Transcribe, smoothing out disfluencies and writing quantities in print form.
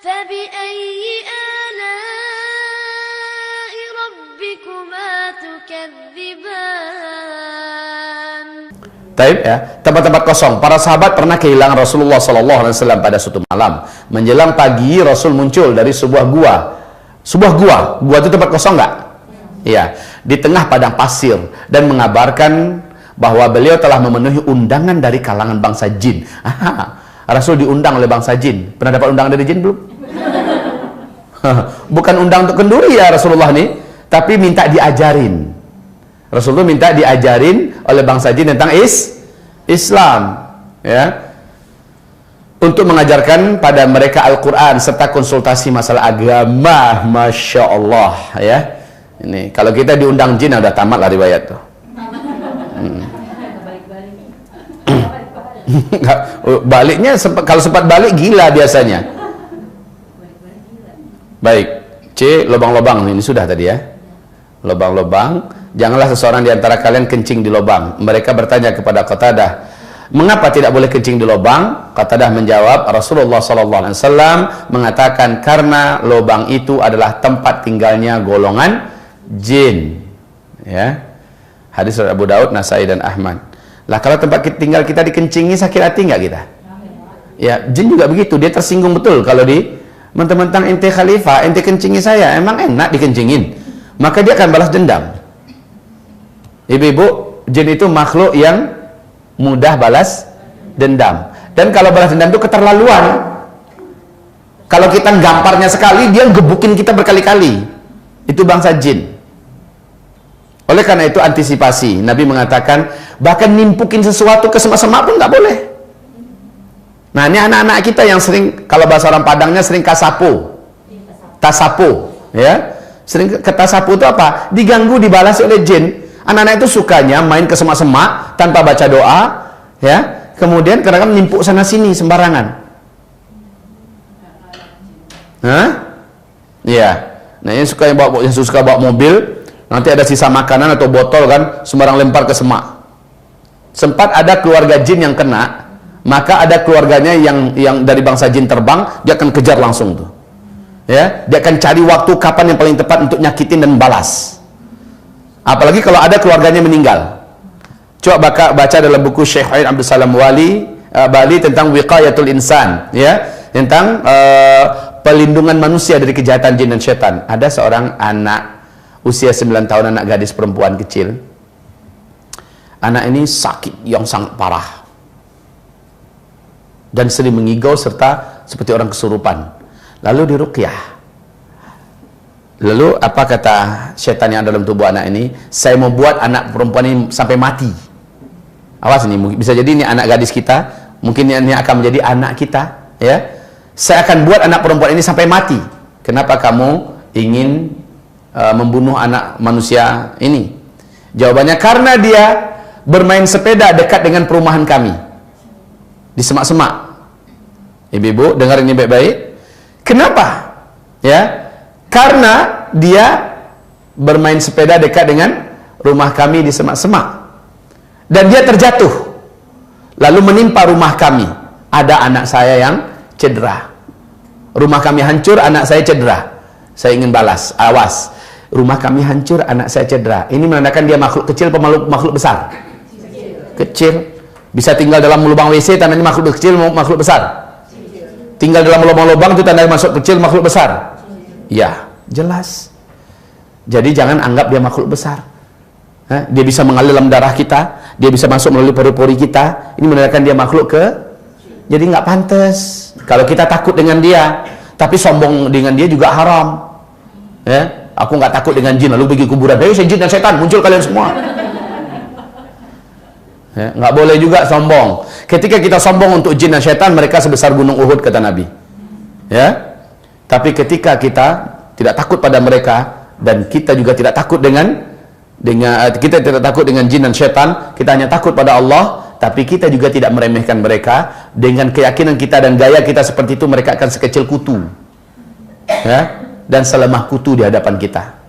فبأي آلاء ربكما تكذبان. Taib ya, tempat-tempat kosong. Para sahabat pernah kehilangan Rasulullah SAW pada suatu malam. Menjelang pagi Rasul muncul dari sebuah gua. Sebuah gua itu tempat kosong nggak? Iya, di tengah padang pasir dan mengabarkan bahwa beliau telah memenuhi undangan dari kalangan bangsa jin. Rasul diundang oleh bangsa jin. Pernah dapat undangan dari jin belum? Bukan undang untuk kenduri ya Rasulullah nih, tapi minta diajarin. Rasulullah minta diajarin oleh bangsa jin tentang Islam, ya, untuk mengajarkan pada mereka Al-Quran serta konsultasi masalah agama. Masya Allah, ya. Ini kalau kita diundang jin udah tamat lah riwayat tuh. Baliknya kalau sempat balik gila biasanya. Baik, C, lobang-lobang ini sudah tadi ya. Lobang-lobang, janganlah seseorang di antara kalian kencing di lobang. Mereka bertanya kepada Qatadah, mengapa tidak boleh kencing di lobang? Qatadah menjawab, Rasulullah SAW mengatakan karena lobang itu adalah tempat tinggalnya golongan jin. Ya, hadis Abu Daud, Nasai dan Ahmad. Lah kalau tempat tinggal kita dikencingi, sakit hati nggak kita? Ya, jin juga begitu, dia tersinggung betul kalau di mentang-mentang ente khalifah, ente kencingi saya, emang enak dikencingin, maka dia akan balas dendam. Ibu-ibu, jin itu makhluk yang mudah balas dendam, dan kalau balas dendam itu keterlaluan. Kalau kita gamparnya sekali, dia gebukin kita berkali-kali. Itu bangsa jin. Oleh karena itu antisipasi, Nabi mengatakan bahkan nimpukin sesuatu ke semak-semak pun nggak boleh. Nah ini anak-anak kita yang sering, kalau bahasa orang Padangnya sering kasapo, tasapo, ya, sering ketasapo itu apa? Diganggu, dibalas oleh jin. Anak-anak itu sukanya main ke semak-semak tanpa baca doa, ya. Kemudian kadang-kadang nimpuk sana sini sembarangan. Hah? Iya. Nah yang suka bawa mobil, nanti ada sisa makanan atau botol kan, sembarang lempar ke semak. Sempat ada keluarga jin yang kena, maka ada keluarganya yang dari bangsa jin terbang, dia akan kejar langsung tuh. Ya, dia akan cari waktu kapan yang paling tepat untuk nyakitin dan balas. Apalagi kalau ada keluarganya meninggal. Coba baca dalam buku Syekh Abdul Salam Bali tentang wiqayatul insan, ya, tentang pelindungan manusia dari kejahatan jin dan setan. Ada seorang anak usia 9 tahun, anak gadis perempuan kecil. Anak ini sakit yang sangat parah dan sering mengigau serta seperti orang kesurupan. Lalu diruqyah. Lalu apa kata setan yang dalam tubuh anak ini? Saya mau buat anak perempuan ini sampai mati. Awas ini, bisa jadi ini anak gadis kita, mungkin ini akan menjadi anak kita, ya. Saya akan buat anak perempuan ini sampai mati. Kenapa kamu ingin membunuh anak manusia ini? Jawabannya karena dia bermain sepeda dekat dengan perumahan kami di semak-semak. Ibu-ibu dengar ini baik-baik. Kenapa? Ya, karena dia bermain sepeda dekat dengan rumah kami di semak-semak dan dia terjatuh lalu menimpa rumah kami. Ada anak saya yang cedera, rumah kami hancur, anak saya cedera. Saya ingin balas, awas, rumah kami hancur, anak saya cedera. Ini menandakan dia makhluk kecil atau makhluk besar? Kecil. Bisa tinggal dalam lubang WC, tandanya makhluk kecil, makhluk besar. Tinggal dalam lubang-lubang itu tandanya masuk kecil, makhluk besar. Ya, jelas. Jadi jangan anggap dia makhluk besar. Dia bisa mengalir dalam darah kita, dia bisa masuk melalui pori-pori kita. Ini menandakan dia makhluk jadi nggak pantas. Kalau kita takut dengan dia, tapi sombong dengan dia juga haram. Ya, aku nggak takut dengan jin, lalu pergi kuburan, saya jin dan setan, muncul kalian semua. Ya, nggak boleh juga sombong. Ketika kita sombong untuk jin dan setan, mereka sebesar gunung Uhud kata Nabi. Ya, tapi ketika kita tidak takut pada mereka dan kita juga tidak takut dengan kita tidak takut dengan jin dan setan, kita hanya takut pada Allah. Tapi kita juga tidak meremehkan mereka. Dengan keyakinan kita dan gaya kita seperti itu, mereka akan sekecil kutu, ya, dan selemah kutu di hadapan kita.